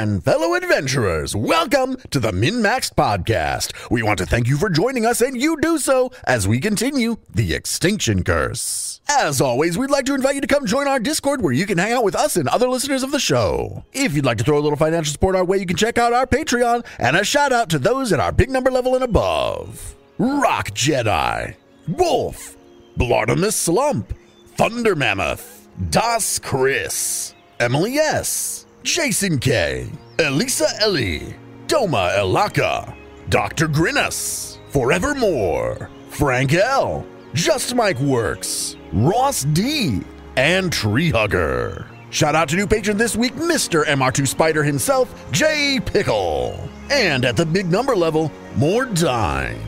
and fellow adventurers, welcome to the MNmaxed podcast. We want to thank you for joining us, and you do so as we continue the Extinction Curse. As always, we'd like to invite you to come join our Discord where you can hang out with us and other listeners of the show. If you'd like to throw a little financial support our way, you can check out our Patreon, and a shout out to those at our big number level and above. Rock Jedi, Wolf, Blartimus Slump, Thunder Mammoth, Das Chris, Emily S., Jason K., Elisa Ellie, Doma Elaka, Dr. Grinus, Forevermore, Frank L., Just Mike Works, Ross D., and Tree Hugger. Shout out to new patron this week, Mr. MR2 Spider himself, J. Pickle. And at the big number level, More Dime.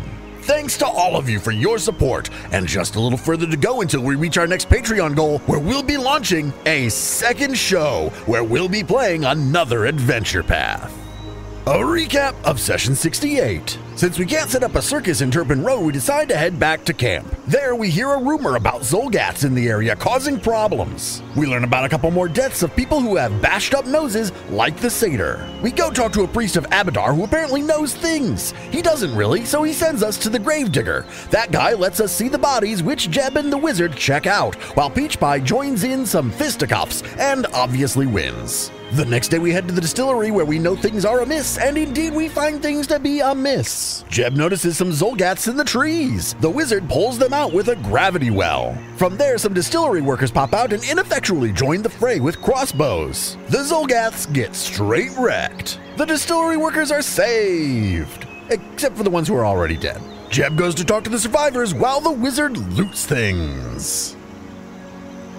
Thanks to all of you for your support, and just a little further to go until we reach our next Patreon goal, where we'll be launching a second show where we'll be playing another adventure path. A recap of Session 68. Since we can't set up a circus in Turpin Row, we decide to head back to camp. There we hear a rumor about Zolgats in the area causing problems. We learn about a couple more deaths of people who have bashed up noses like the satyr. We go talk to a priest of Abadar who apparently knows things. He doesn't really, so he sends us to the gravedigger. That guy lets us see the bodies, which Jeb and the wizard check out, while Peach Pie joins in some fisticuffs and obviously wins. The next day we head to the distillery where we know things are amiss, and indeed we find things to be amiss. Jeb notices some Zolgats in the trees. The wizard pulls them out with a gravity well. From there, some distillery workers pop out and ineffectually join the fray with crossbows. The Zolgats get straight wrecked. The distillery workers are saved, except for the ones who are already dead. Jeb goes to talk to the survivors while the wizard loots things.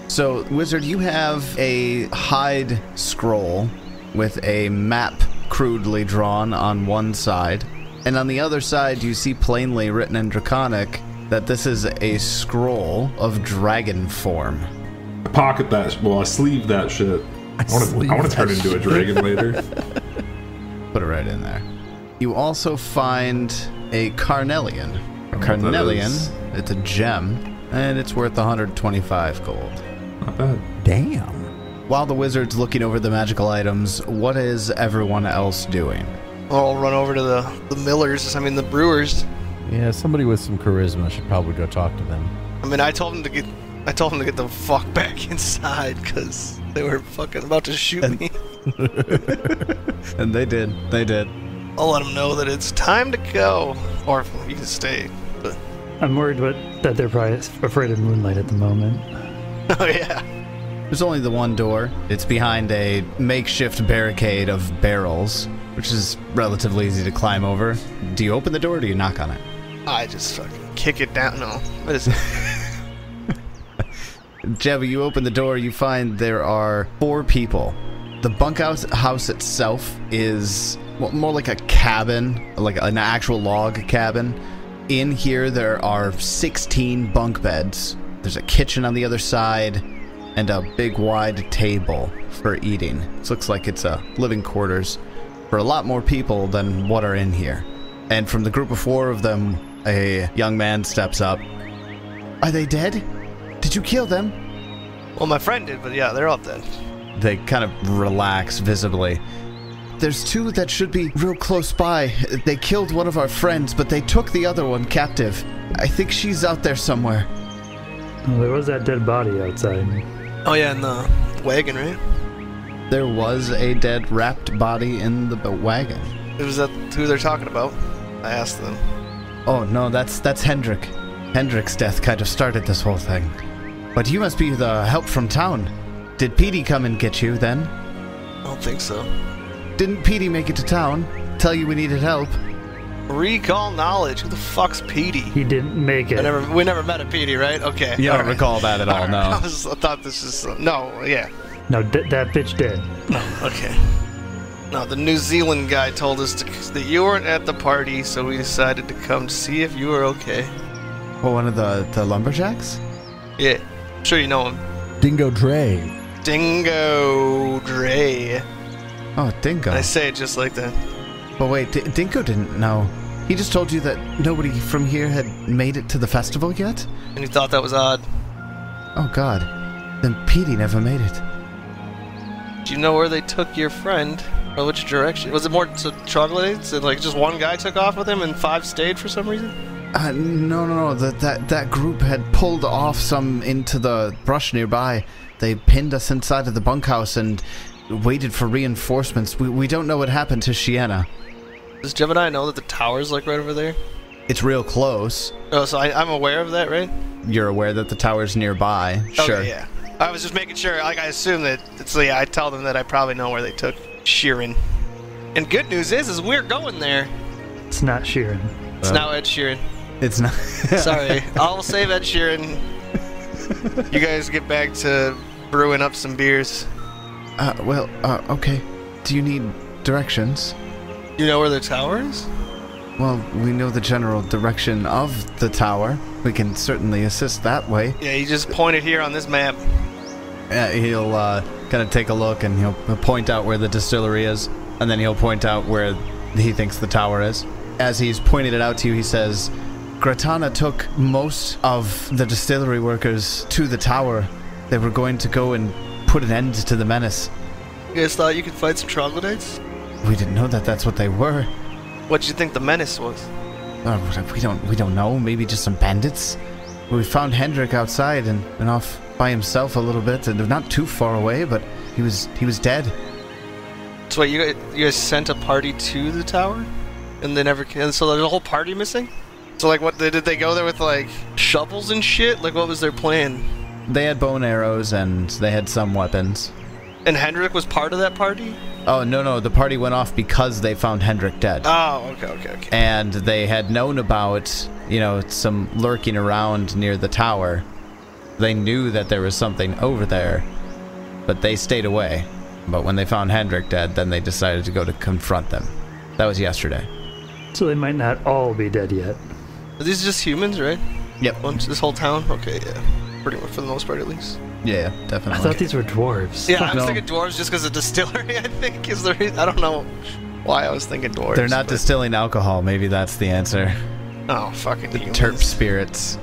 So, Wizard, you have a hide scroll with a map crudely drawn on one side, and on the other side you see plainly written in Draconic that this is a scroll of dragon form. I pocket that, well, I sleeve that shit. I want to turn into a dragon later. Put it right in there. You also find a carnelian. A carnelian, it's a gem, and it's worth 125 gold. Not bad. Damn. While the wizard's looking over the magical items, what is everyone else doing? I'll run over to the brewers. Yeah, somebody with some charisma should probably go talk to them. I mean, I told them to get the fuck back inside because they were fucking about to shoot me. And they did. I'll let them know that it's time to go, or you can stay. But I'm worried that they're probably afraid of moonlight at the moment. oh yeah. There's only the one door. It's behind a makeshift barricade of barrels, which is relatively easy to climb over. Do you open the door or do you knock on it? I just fucking kick it down. No, what is it? Jebba, you open the door, you find there are 4 people. The bunkhouse itself is more like a cabin, like an actual log cabin. In here there are 16 bunk beds. There's a kitchen on the other side, and a big wide table for eating. This looks like it's a living quarters for a lot more people than what are in here. And from the group of 4 of them, a young man steps up. Are they dead? Did you kill them? Well, my friend did, but yeah, they're all dead. They kind of relax visibly. There's 2 that should be real close by. They killed one of our friends, but they took the other one captive. I think she's out there somewhere. Well, there was that dead body outside. Oh yeah, in the wagon, right? There was a dead wrapped body in the wagon. Was that who they're talking about? I asked them. Oh no, that's Hendrik. Hendrik's death kind of started this whole thing. But you must be the help from town. Did Petey come and get you then? I don't think so. Didn't Petey make it to town? Tell you we needed help? Recall knowledge. Who the fuck's Petey? He didn't make it. We never met a Petey, right? Okay. You don't recall that at all, no. I thought this is... no, yeah. No, that bitch dead. Oh, okay. No, the New Zealand guy told us that you weren't at the party, so we decided to come to see if you were okay. Well, one of the lumberjacks? Yeah. I'm sure you know him. Dingo Dre. Dingo Dre. Oh, Dingo. I say it just like that. But wait, Dingo didn't know. He just told you that nobody from here had made it to the festival yet? And you thought that was odd. Oh god. Then Petey never made it. Do you know where they took your friend? Or which direction? Was it more to troglodytes? And like just one guy took off with him and 5 stayed for some reason? No. That group had pulled off some into the brush nearby. They pinned us inside of the bunkhouse and waited for reinforcements. We don't know what happened to Sienna. Does Gemini know that the tower's like right over there? It's real close. Oh, so I'm aware of that, right? You're aware that the tower's nearby. Sure. Okay, yeah. I was just making sure, like I assume that, so yeah, I tell them that I probably know where they took Sheeran. And good news is we're going there. It's not Sheeran. It's now Ed Sheeran. It's not. Sorry. I'll save Ed Sheeran. You guys get back to brewing up some beers. Okay. Do you need directions? You know where the tower is? Well, we know the general direction of the tower. We can certainly assist that way. Yeah, you just point it here on this map. He'll kind of take a look and he'll point out where the distillery is, and then he'll point out where he thinks the tower is. As he's pointed it out to you, he says, Gratana took most of the distillery workers to the tower. They were going to go and put an end to the menace. You guys thought you could fight some troglodytes? We didn't know that that's what they were. What'd you think the menace was? We don't know. Maybe just some bandits. We found Hendrik outside and off by himself a little bit, and not too far away, but he was dead. So wait, you guys sent a party to the tower, and they never came. So there's a whole party missing. So like, what did they go there with like shovels and shit? Like, what was their plan? They had bow and arrows and they had some weapons. And Hendrik was part of that party? Oh, no, the party went off because they found Hendrik dead. Oh, okay. And they had known about, some lurking around near the tower. They knew that there was something over there, but they stayed away. But when they found Hendrik dead, then they decided to go to confront them. That was yesterday. So they might not all be dead yet. Are these just humans, right? Yep. This whole town? Okay, yeah. Pretty much for the most part, at least. Yeah, definitely. I thought these were dwarves. Yeah, I was thinking dwarves just because of distillery, I think, is the reason. I don't know why I was thinking dwarves. They're not distilling alcohol. Maybe that's the answer. Oh, fucking the humans. Terp spirits.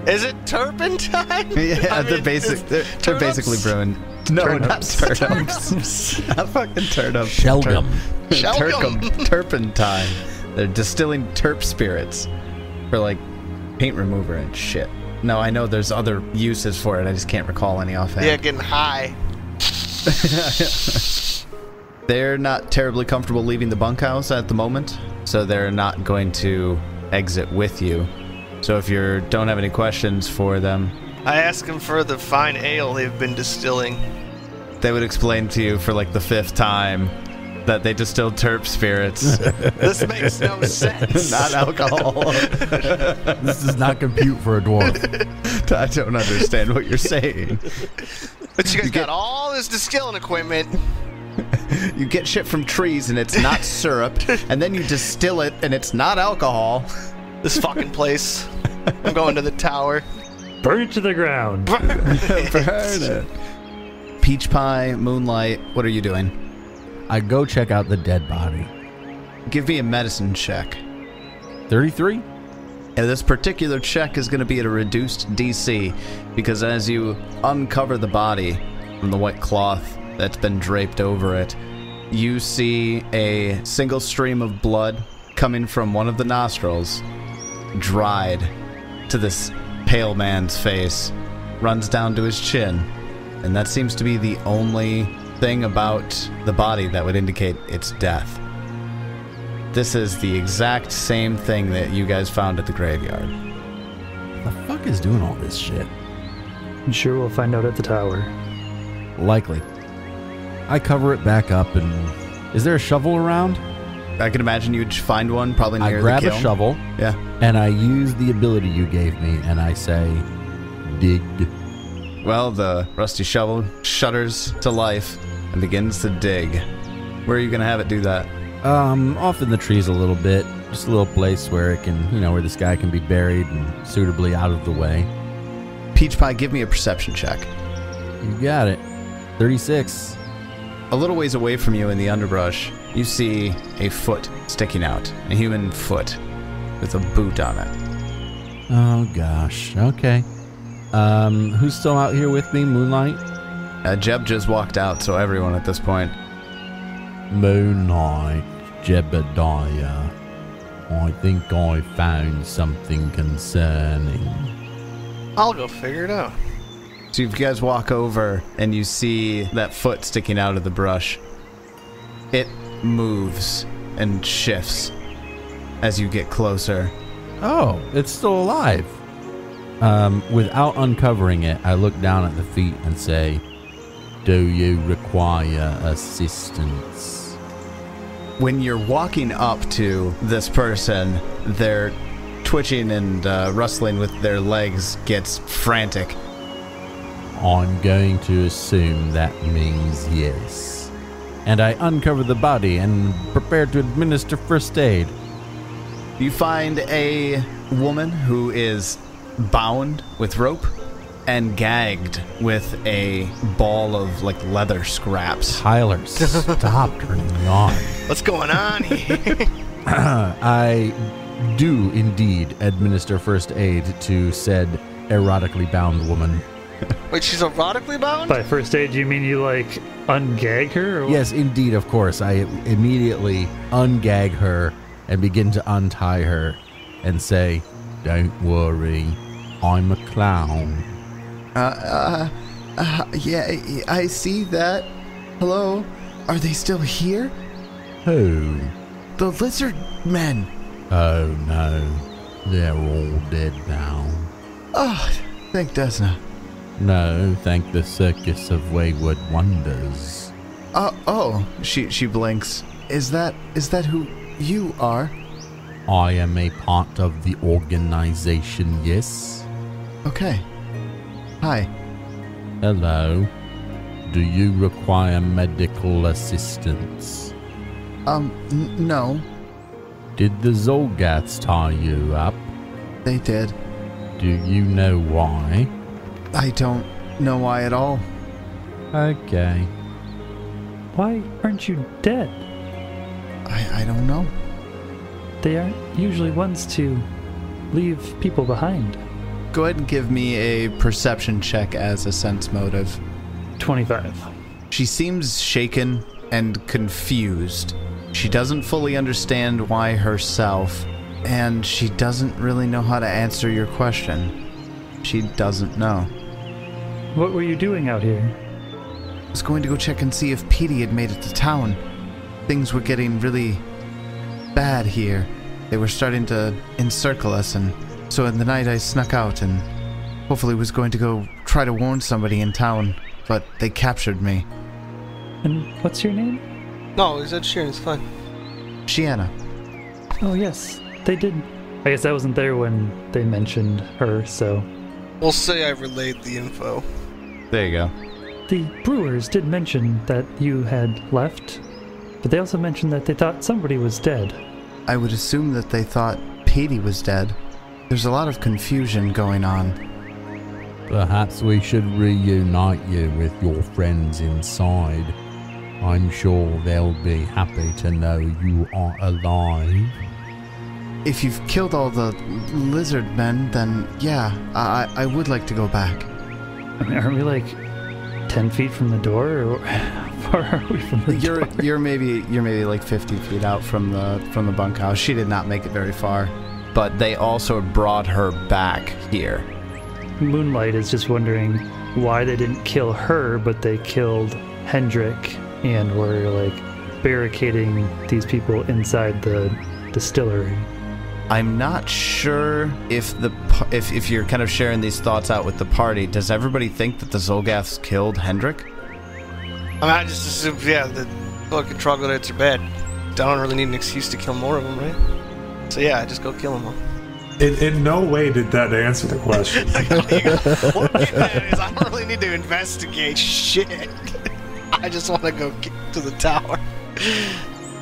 Is it turpentine? Yeah, they're basically brewing. No, turnips. Not turnips. Not fucking turnips. Shelgum. Turpentine. They're distilling terp spirits for like paint remover and shit. No, I know there's other uses for it. I just can't recall any offhand. Yeah, getting high. They're not terribly comfortable leaving the bunkhouse at the moment, so they're not going to exit with you. So if you don't have any questions for them, I ask them for the fine ale they've been distilling. They would explain to you for like the 5th time that they distilled terp spirits. This makes no sense. Not alcohol. This does not compute for a dwarf. I don't understand what you're saying. But you guys got all this distilling equipment. You get shit from trees and it's not syrup, and then you distill it and it's not alcohol. This fucking place. I'm going to the tower. Burn it to the ground. Burn it. Peach pie, moonlight, what are you doing? I go check out the dead body. Give me a medicine check. 33? And this particular check is going to be at a reduced DC, because as you uncover the body from the white cloth that's been draped over it, you see a single stream of blood coming from one of the nostrils, dried to this pale man's face, runs down to his chin, and that seems to be the only thing about the body that would indicate its death. This is the exact same thing that you guys found at the graveyard. The fuck is doing all this shit? I'm sure we'll find out at the tower. Likely. I cover it back up and... Is there a shovel around? I can imagine you'd find one probably near the kiln. I grab a shovel. Yeah. And I use the ability you gave me and I say, dig. Well, the rusty shovel shudders to life and begins to dig. Where are you going to have it do that? Off in the trees a little bit. Just a little place where it can, where this guy can be buried and suitably out of the way. Peach Pie, give me a perception check. You got it. 36. A little ways away from you in the underbrush, you see a foot sticking out. A human foot with a boot on it. Oh, gosh. Okay. Who's still out here with me? Moonlight? Jeb just walked out, so everyone at this point. Moonlight, Jebediah. I think I found something concerning. I'll go figure it out. So you guys walk over and you see that foot sticking out of the brush. It moves and shifts as you get closer. Oh, it's still alive. Without uncovering it, I look down at the feet and say, "Do you require assistance?" When you're walking up to this person, their twitching and rustling with their legs gets frantic. I'm going to assume that means yes. And I uncover the body and prepare to administer first aid. You find a woman who is bound with rope and gagged with a ball of like leather scraps. Tyler, stop turning me on. What's going on here? I do indeed administer first aid to said erotically bound woman. Wait, she's erotically bound? By first aid, you mean you like ungag her? Or what? Yes, indeed, of course. I immediately ungag her and begin to untie her and say, "Don't worry, I'm a clown." Yeah, I see that. Hello? Are they still here? Who? The lizard men. Oh no, they're all dead now. Oh, thank Desna. No, thank the Circus of Wayward Wonders. She blinks. Is that who you are? I am a part of the organization, yes. Okay. Hi. Hello. Do you require medical assistance? No. Did the Zolgaths tie you up? They did. Do you know why? I don't know why at all. Okay. Why aren't you dead? I don't know. They aren't usually ones to leave people behind. Go ahead and give me a perception check as a sense motive. 25. She seems shaken and confused. She doesn't fully understand why herself, and she doesn't really know how to answer your question. She doesn't know. What were you doing out here? I was going to go check and see if Petey had made it to town. Things were getting really bad here. They were starting to encircle us, and so in the night I snuck out and hopefully was going to go try to warn somebody in town, but they captured me. And what's your name? No, he said Sharon, it's fine. Shiana. Oh, yes, they did. I guess I wasn't there when they mentioned her, so... We'll say I relayed the info. There you go. The brewers did mention that you had left, but they also mentioned that they thought somebody was dead. I would assume that they thought Petey was dead. There's a lot of confusion going on. Perhaps we should reunite you with your friends inside. I'm sure they'll be happy to know you are alive. If you've killed all the lizard men, then yeah, I would like to go back. I mean, aren't we like 10 feet from the door, or how far are we from the door? You're maybe like 50 feet out from the bunkhouse. She did not make it very far, but they also brought her back here. Moonlight is just wondering why they didn't kill her, but they killed Hendrik, and were like barricading these people inside the distillery. I'm not sure if you're kind of sharing these thoughts out with the party. Does everybody think that the Zolgaths killed Hendrik? I mean, I just assumed, yeah, that fucking troglodytes are bad. I don't really need an excuse to kill more of them, right? So yeah, just go kill them all. In no way did that answer the question. What I'm getting at is I don't really need to investigate shit. I just want to go get to the tower.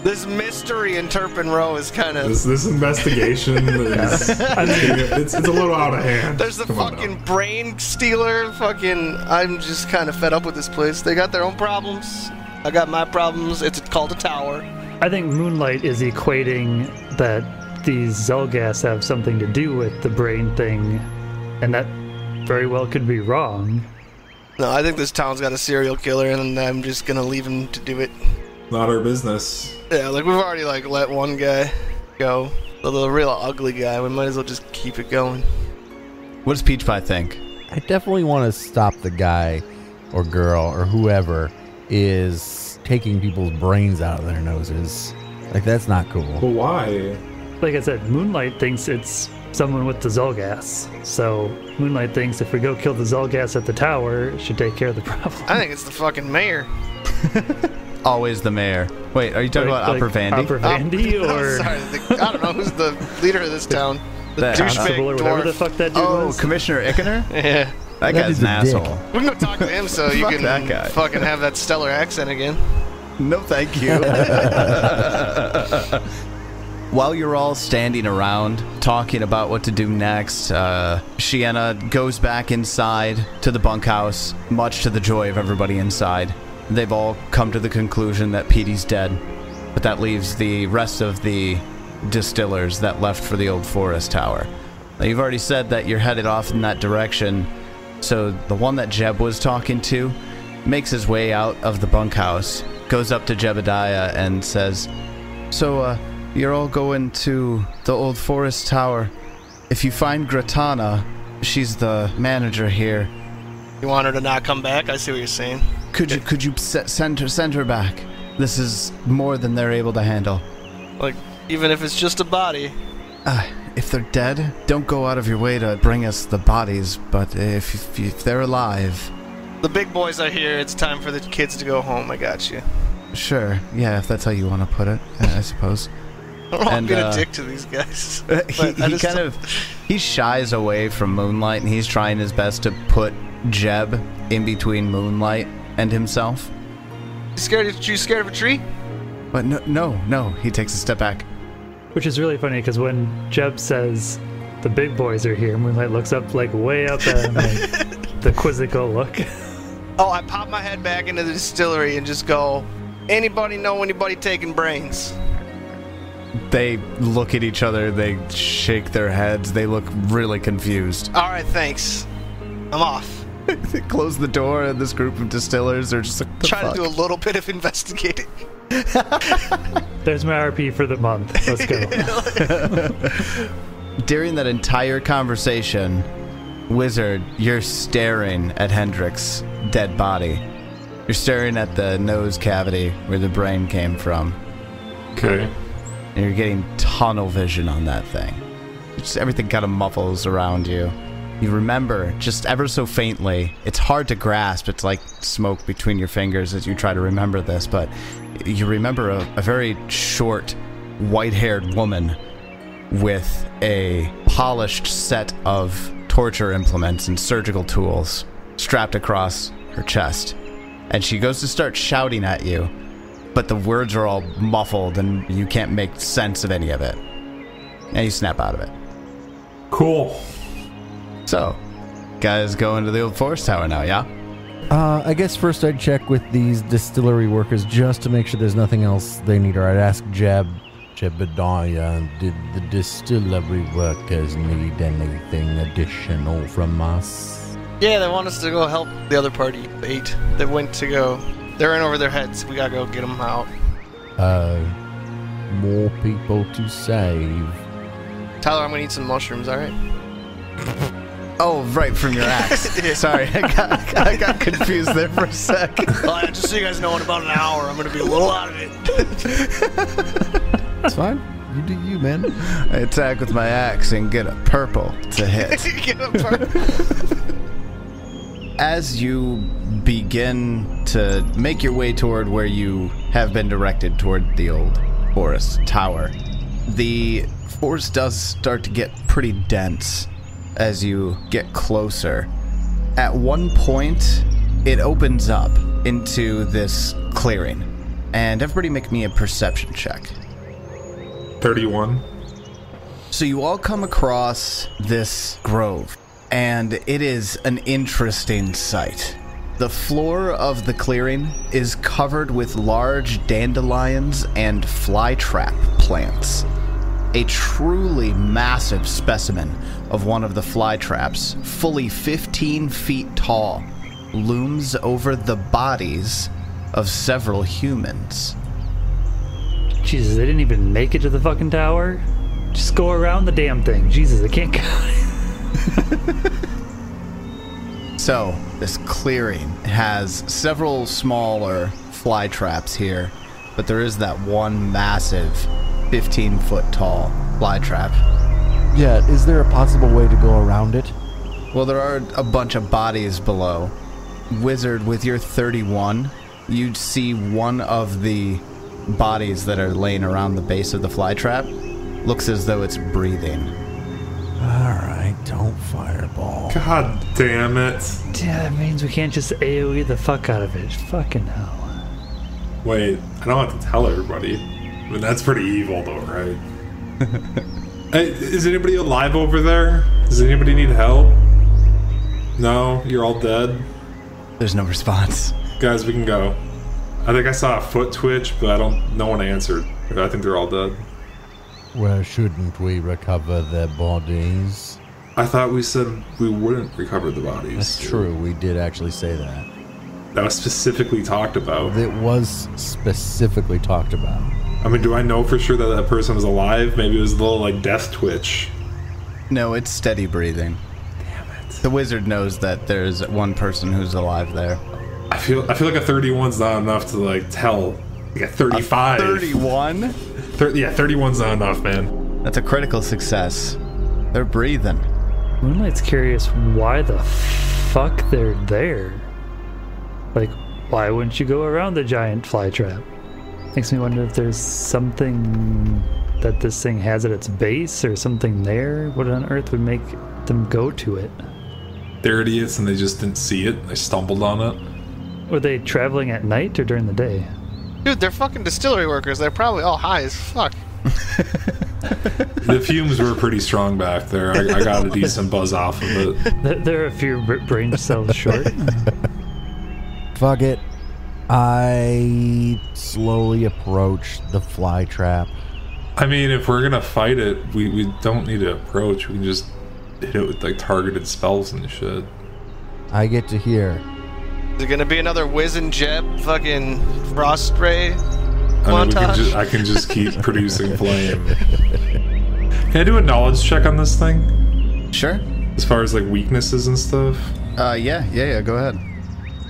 This mystery in Turpin Row is kind of... This investigation is... it's a little out of hand. There's the fucking brain stealer. I'm just kind of fed up with this place. They got their own problems. I got my problems. It's called a tower. I think Moonlight is equating that these Zolgaths have something to do with the brain thing, and that very well could be wrong. No, I think this town's got a serial killer, and I'm just gonna leave him to do it. Not our business. Yeah, like we've already like let one guy go. The real ugly guy. We might as well just keep it going. What does Peach Pie think? I definitely want to stop the guy or girl or whoever is taking people's brains out of their noses. Like, that's not cool. But why? Like I said, Moonlight thinks it's someone with the Zolgas. So Moonlight thinks if we go kill the Zolgas at the tower, it should take care of the problem. I think it's the fucking mayor. Always the mayor. Wait, are you talking about Upper Vandy? Upper Vandy, or sorry, I don't know who's the leader of this town. The douchebag or whatever the dwarf. fuck that dude was. Commissioner Ickener? Yeah. That guy's an asshole. We can go talk to him so you Fuck can that guy. fucking have that stellar accent again. No, thank you. While you're all standing around talking about what to do next, Shienna goes back inside to the bunkhouse, much to the joy of everybody inside. They've all come to the conclusion that Petey's dead, but that leaves the rest of the distillers that left for the old forest tower. Now, you've already said that you're headed off in that direction, so the one that Jeb was talking to makes his way out of the bunkhouse, goes up to Jebediah and says, "So, you're all going to the old forest tower. If you find Gratana, she's the manager here. You want her to not come back? I see what you're saying. Could you send her back? This is more than they're able to handle. Like, even if it's just a body. If they're dead, don't go out of your way to bring us the bodies, but if they're alive..." The big boys are here. It's time for the kids to go home. I got you. Sure, yeah, if that's how you want to put it, I suppose. I'm being a dick to these guys. He shies away from Moonlight, and he's trying his best to put Jeb in between Moonlight and himself. You scared of a tree? But no, he takes a step back. Which is really funny, because when Jeb says the big boys are here, Moonlight looks up, like, way up at him, like, the quizzical look. Oh, I pop my head back into the distillery and just go, anybody know anybody taking brains? They look at each other, they shake their heads, they look really confused. All right, thanks. I'm off. They close the door, and this group of distillers are just like, Try to do a little bit of investigating. There's my RP for the month. Let's go. During that entire conversation, Wizard, you're staring at Hendrix's dead body. You're staring at the nose cavity where the brain came from. Okay. And you're getting tunnel vision on that thing. Just everything kind of muffles around you. You remember, just ever so faintly, it's hard to grasp, it's like smoke between your fingers as you try to remember this, but you remember a very short, white-haired woman with a polished set of torture implements and surgical tools strapped across her chest. And she goes to start shouting at you, but the words are all muffled and you can't make sense of any of it. And you snap out of it. Cool. So, guys go into the old forest tower now, yeah? I guess first I'd check with these distillery workers just to make sure there's nothing else they need, or I'd ask Jebediah, did the distillery workers need anything additional from us? Yeah, they want us to go help the other party, the 8. They went to go. They're in over their heads. We gotta go get them out. More people to save. Tyler, I'm gonna eat some mushrooms, alright? Oh, right, from your axe. Yeah. Sorry, I got confused there for a sec. Well, just so you guys know, in about an hour, I'm gonna be a little out of it. It's fine. You do you, man. I attack with my axe and get a purple to hit. Get a purple. As you begin to make your way toward where you have been directed toward the old forest tower, the forest does start to get pretty dense as you get closer. At one point, it opens up into this clearing. And everybody make me a perception check. 31. So you all come across this grove, and it is an interesting sight. The floor of the clearing is covered with large dandelions and flytrap plants. A truly massive specimen of one of the flytraps, fully 15 feet tall, looms over the bodies of several humans. Jesus, they didn't even make it to the fucking tower? Just go around the damn thing. Jesus, I can't go. So, this clearing has several smaller fly traps here, but there is that one massive 15-foot tall fly trap. Yeah, is there a possible way to go around it? Well, there are a bunch of bodies below. Wizard, with your 31, you'd see one of the bodies that are laying around the base of the fly trap. Looks as though it's breathing. Alright, don't fireball. God damn it. Yeah, that means we can't just AoE the fuck out of it. Fucking hell. Wait, I don't have to tell everybody. I mean, that's pretty evil though, right? Hey, is anybody alive over there? Does anybody need help? No? You're all dead? There's no response. Guys, we can go. I think I saw a foot twitch, but no one answered. I think they're all dead. Well, shouldn't we recover their bodies? I thought we said we wouldn't recover the bodies. That's true, we did actually say that. That was specifically talked about. It was specifically talked about. I mean, do I know for sure that that person was alive? Maybe it was a little, like, death twitch. No, it's steady breathing. Damn it. The wizard knows that there's one person who's alive there. I feel like a 31's not enough to, like, tell. Like a 35. 31? Yeah, 31's not enough, man. That's a critical success. They're breathing. Moonlight's curious why the fuck they're there. Like, why wouldn't you go around the giant fly trap? Makes me wonder if there's something that this thing has at its base or something there. What on earth would make them go to it? They're idiots and they just didn't see it. They stumbled on it. Were they traveling at night or during the day? Dude, they're fucking distillery workers. They're probably all high as fuck. The fumes were pretty strong back there. I got a decent buzz off of it. There are a few brain cells short. Fuck it. I slowly approach the fly trap. I mean, if we're gonna fight it, we don't need to approach. We can just hit it with like targeted spells and shit. I get to hear. Is it gonna be another Wiz and Jeb fucking frost ray I mean, montage? I can just keep producing flame. Can I do a knowledge check on this thing? Sure. As far as like weaknesses and stuff? Yeah, go ahead.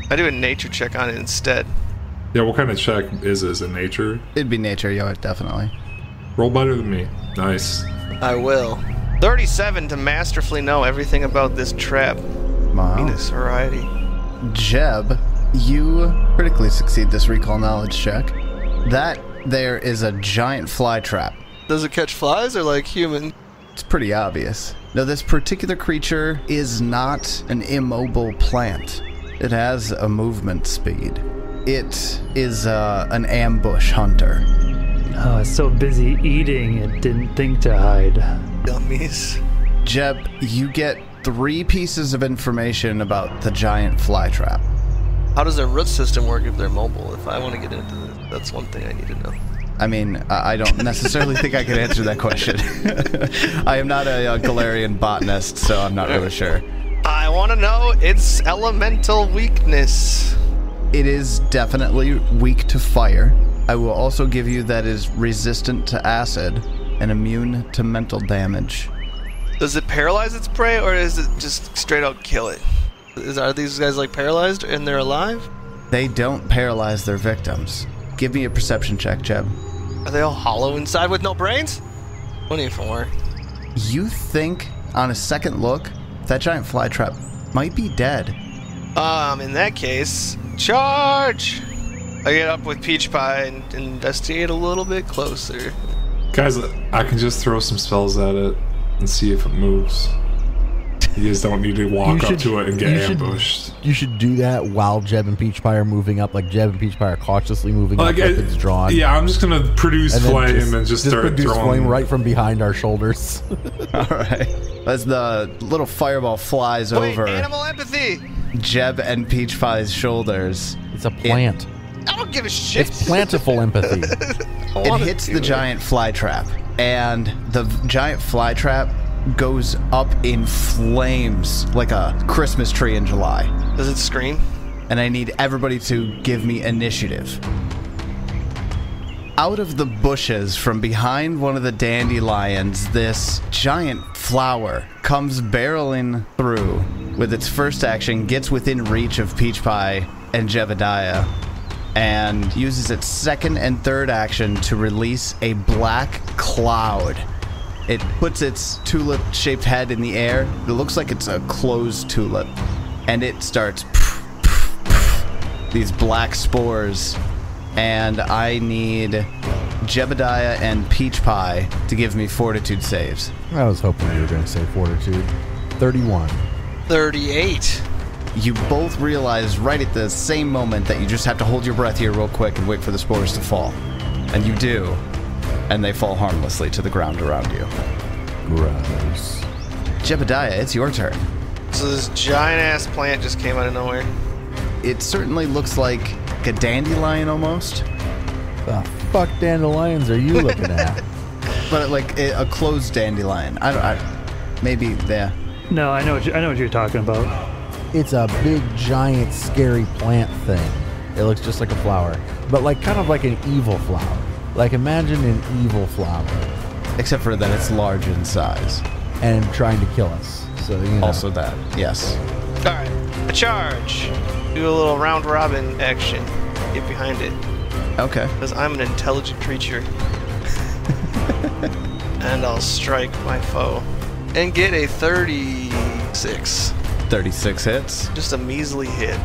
I do a nature check on it instead. Yeah, what kind of check is this? In nature? It'd be nature, yeah, definitely. Roll better than me. Nice. I will. 37 to masterfully know everything about this trap. Wow. Venus variety. Jeb, you critically succeed this recall knowledge check. That there is a giant fly trap. Does it catch flies or like human? It's pretty obvious. Now, this particular creature is not an immobile plant. It has a movement speed. It is an ambush hunter. Oh, it's so busy eating it didn't think to hide. Dummies. Jeb, you get 3 pieces of information about the giant fly trap. How does their root system work if they're mobile? If I want to get into this, that's one thing I need to know. I mean, I don't necessarily think I can answer that question. I am not a Galarian botanist, so I'm not really sure. I want to know its elemental weakness. It is definitely weak to fire. I will also give you that is resistant to acid and immune to mental damage. Does it paralyze its prey, or is it just straight out kill it? Are these guys like paralyzed and they're alive? They don't paralyze their victims. Give me a perception check, Jeb. Are they all hollow inside with no brains? 24. You think, on a second look, that giant fly trap might be dead. In that case, charge! I get up with Peach Pie and investigate a little bit closer. Guys, I can just throw some spells at it and see if it moves. You guys don't need to walk up to it and get ambushed. You should do that while Jeb and Peach Pie are moving up. Like Jeb and Peach Pie are cautiously moving up, weapons drawn. Yeah, I'm just gonna produce flame and just start produce throwing flame right from behind our shoulders. Alright. As the little fireball flies over animal empathy! Jeb and Peach Pie's shoulders, It's a plant. I don't give a shit. It's plantiful empathy. it hits the giant fly trap, and the giant fly trap goes up in flames like a Christmas tree in July. Does it scream? And I need everybody to give me initiative. Out of the bushes from behind one of the dandelions, this giant flower comes barreling through with its first action, gets within reach of Peach Pie and Jebediah, and uses its second and third action to release a black cloud. It puts its tulip-shaped head in the air. It looks like it's a closed tulip, and it starts these black spores. And I need Jebediah and Peach Pie to give me fortitude saves. I was hoping you were going to say fortitude. 31. 38. You both realize right at the same moment that you just have to hold your breath here real quick and wait for the spores to fall. And you do. And they fall harmlessly to the ground around you. Gross. Jebediah, it's your turn. So this giant-ass plant just came out of nowhere. It certainly looks like a dandelion almost. The fuck dandelions are you looking at? But like a closed dandelion. Maybe there. No, I know what you're talking about. It's a big, giant, scary plant thing. It looks just like a flower, but like kind of like an evil flower. Like imagine an evil flower. Except for that it's large in size. And trying to kill us. So you know. Also that, yes. Alright, a charge. Do a little round robin action. Get behind it. Okay. Because I'm an intelligent creature. And I'll strike my foe. And get a 36. 36 hits. Just a measly hit.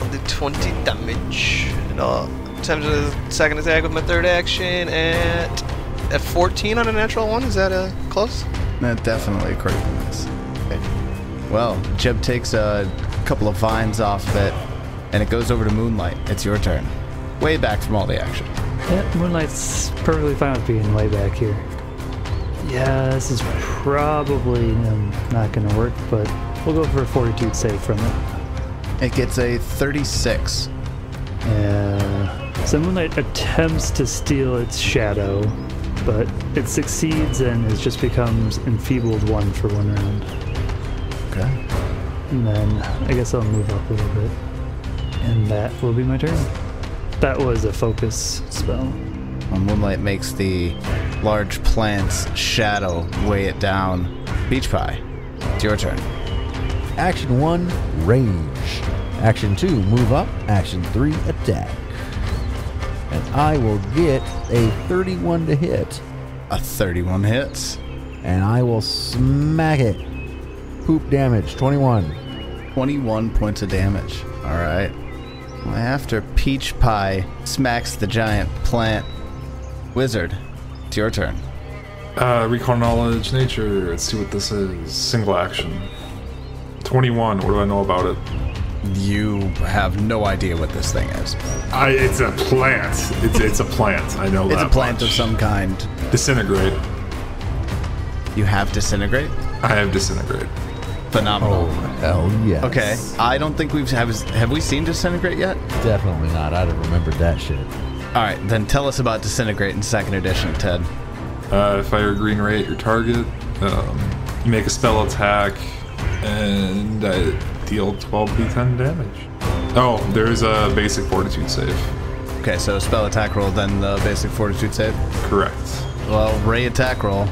I'll do 20 damage. And I'll attempt a second attack with my third action at 14 on a natural one. Is that close? That definitely a critical miss. Okay. Well, Jeb takes a couple of vines off of it, and it goes over to Moonlight. It's your turn. Way back from all the action. Yeah, Moonlight's perfectly fine with being way back here. Yeah, this is probably not going to work, but we'll go for a fortitude save from it. It gets a 36. Yeah. So Moonlight attempts to steal its shadow, but it succeeds and it just becomes enfeebled 1 for 1 round. Okay. And then I guess I'll move up a little bit. And that will be my turn. That was a focus spell. Well, Moonlight makes the large plant's shadow weigh it down. Peach Pie, it's your turn. Action 1, range. Action 2, move up. Action 3, attack. And I will get a 31 to hit. A 31 hits. And I will smack it. Poop damage, 21. 21 points of damage. All right. Well, after Peach Pie smacks the giant plant, Wizard, it's your turn. Recall knowledge, nature. Let's see what this is. Single action. 21. What do I know about it? You have no idea what this thing is. It's a plant. It's a plant. I know that. It's a plant much. of some kind. Disintegrate. You have Disintegrate? I have disintegrate. Phenomenal. Oh, hell yes. Okay, I don't think have we seen Disintegrate yet? Definitely not. I'd have remembered that shit. All right, then tell us about Disintegrate in 2nd edition, Ted. Fire green ray at your target. You make a spell attack, and I deal 12d10 damage. Oh, there is a basic fortitude save. Okay, so spell attack roll, then the basic fortitude save? Correct. Well, ray attack roll.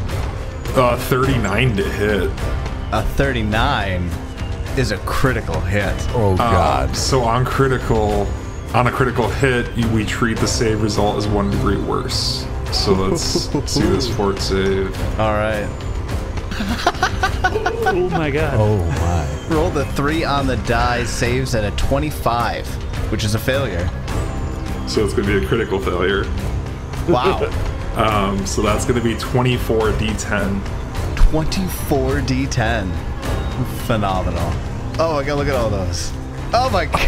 39 to hit. A 39 is a critical hit. Oh, God. So on a critical hit, we treat the save result as 1 degree worse. So let's see this fort save. All right. Oh my god. Oh, my. Roll the 3 on the die, saves at a 25, which is a failure. So it's going to be a critical failure. Wow. So that's going to be 24d10. 24d10. Phenomenal. Oh, I gotta look at all those. Oh my god.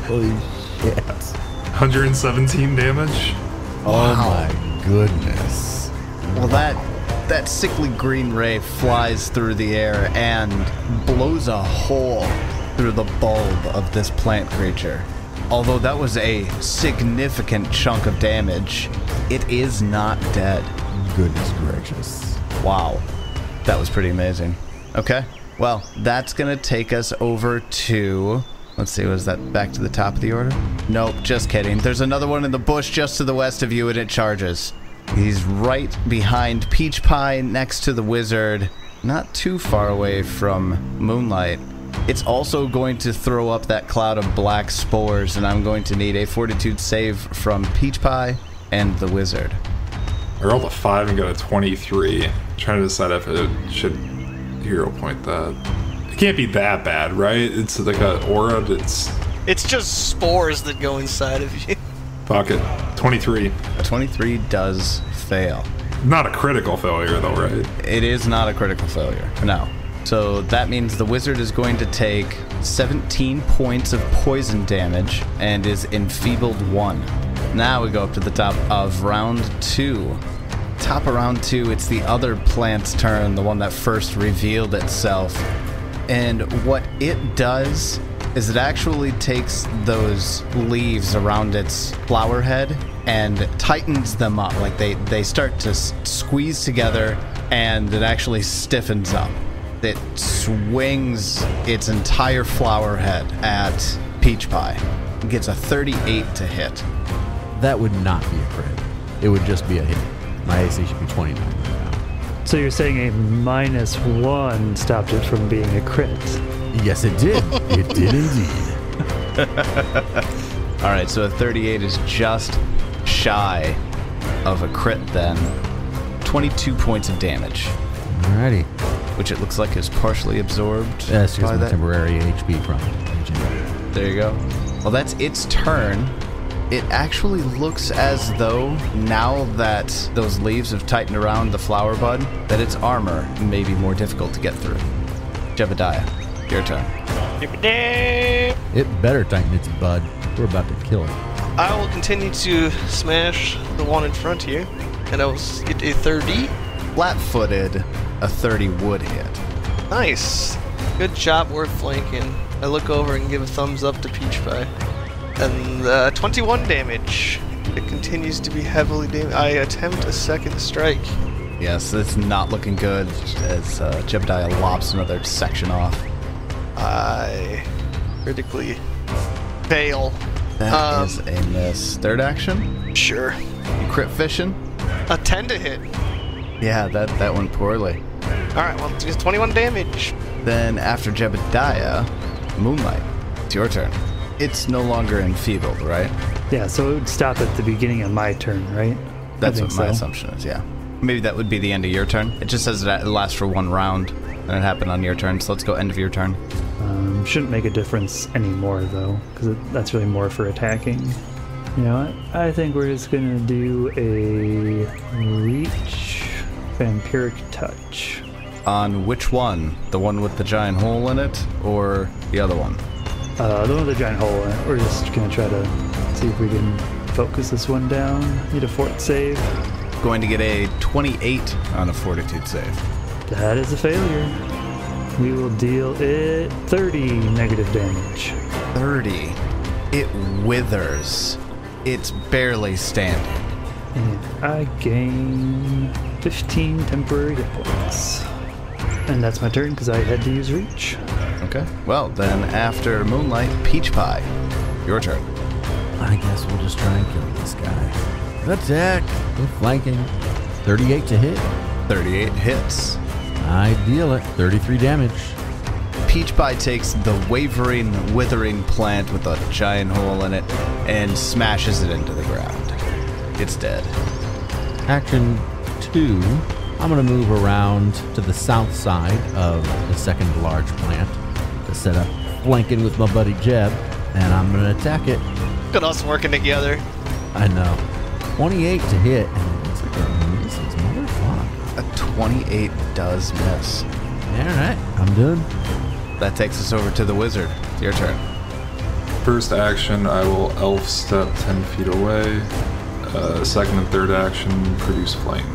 Holy shit. 117 damage. Oh, my goodness. Well, that sickly green ray flies through the air and blows a hole through the bulb of this plant creature. Although that was a significant chunk of damage, it is not dead. Goodness gracious. Wow. That was pretty amazing. Okay. Well, that's going to take us over to... Let's see, was that back to the top of the order? Nope, just kidding. There's another one in the bush just to the west of you, and it charges. He's right behind Peach Pie, next to the wizard, not too far away from Moonlight. It's also going to throw up that cloud of black spores, and I'm going to need a fortitude save from Peach Pie and the wizard. I rolled a 5 and got a 23. Trying to decide if it should hero point that. It can't be that bad, right? It's like a aura that's... It's just spores that go inside of you. Fuck it. 23. A 23 does fail. Not a critical failure, though, right? It is not a critical failure, no. So that means the wizard is going to take 17 points of poison damage and is enfeebled 1. Now we go up to the top of round 2. Top of round 2, it's the other plant's turn, the one that first revealed itself. And what it does is it actually takes those leaves around its flower head and tightens them up. Like they start to squeeze together, and it actually stiffens up. It swings its entire flower head at Peach Pie. It gets a 38 to hit. That would not be a crit. It would just be a hit. My AC should be 29 right now. So you're saying a -1 stopped it from being a crit? Yes, it did. It did indeed. All right, so a 38 is just shy of a crit then. 22 points of damage. Alrighty. Which it looks like is partially absorbed. That's just by my that. temporary HP from There you go. Well, that's its turn. It actually looks as though, now that those leaves have tightened around the flower bud, that its armor may be more difficult to get through. Jebediah, your turn. It better tighten its bud. We're about to kill it. I will continue to smash the one in front here, and I will get a 30. Flat-footed, a 30 would hit. Nice. Good job, worth flanking. I look over and give a thumbs up to Peach Pie. And 21 damage. It continues to be heavily damaged. I attempt a second strike. Yes, it's not looking good as Jebediah lops another section off. I critically fail. That is a miss. Third action? Sure. You crit fishing? A 10 to hit. Yeah, that went poorly. Alright, well, it's 21 damage. Then after Jebediah, Moonlight, it's your turn. It's no longer enfeebled, right? Yeah, so it would stop at the beginning of my turn, right? That's I what think my so. assumption is, yeah. Maybe that would be the end of your turn. It just says that it lasts for 1 round, and it happened on your turn, so let's go end of your turn. Shouldn't make a difference anymore, though, because that's really more for attacking. You know what? I think we're just going to do a reach vampiric touch. On which one? The one with the giant hole in it, or the other one? The one with the giant hole in it. We're just going to try to see if we can focus this one down. Need a fort save. Going to get a 28 on a fortitude save. That is a failure. We will deal it 30 negative damage. 30. It withers. It's barely standing. And I gain 15 temporary hit points. And that's my turn because I had to use reach. Okay. Well, then after Moonlight, Peach Pie, your turn. I guess we'll just try and kill this guy. Attack. We're flanking. 38 to hit. 38 hits. I deal it. 33 damage. Peach Pie takes the wavering, withering plant with a giant hole in it and smashes it into the ground. It's dead. Action 2. I'm going to move around to the south side of the second large plant to set up flanking with my buddy Jeb, and I'm going to attack it. Look at us working together. I know. 28 to hit, and it looks like it misses. Motherfucker. A 28 does miss. Alright, I'm done. That takes us over to the wizard. It's your turn. First action, I will elf step 10 feet away. Second and third action, produce flame.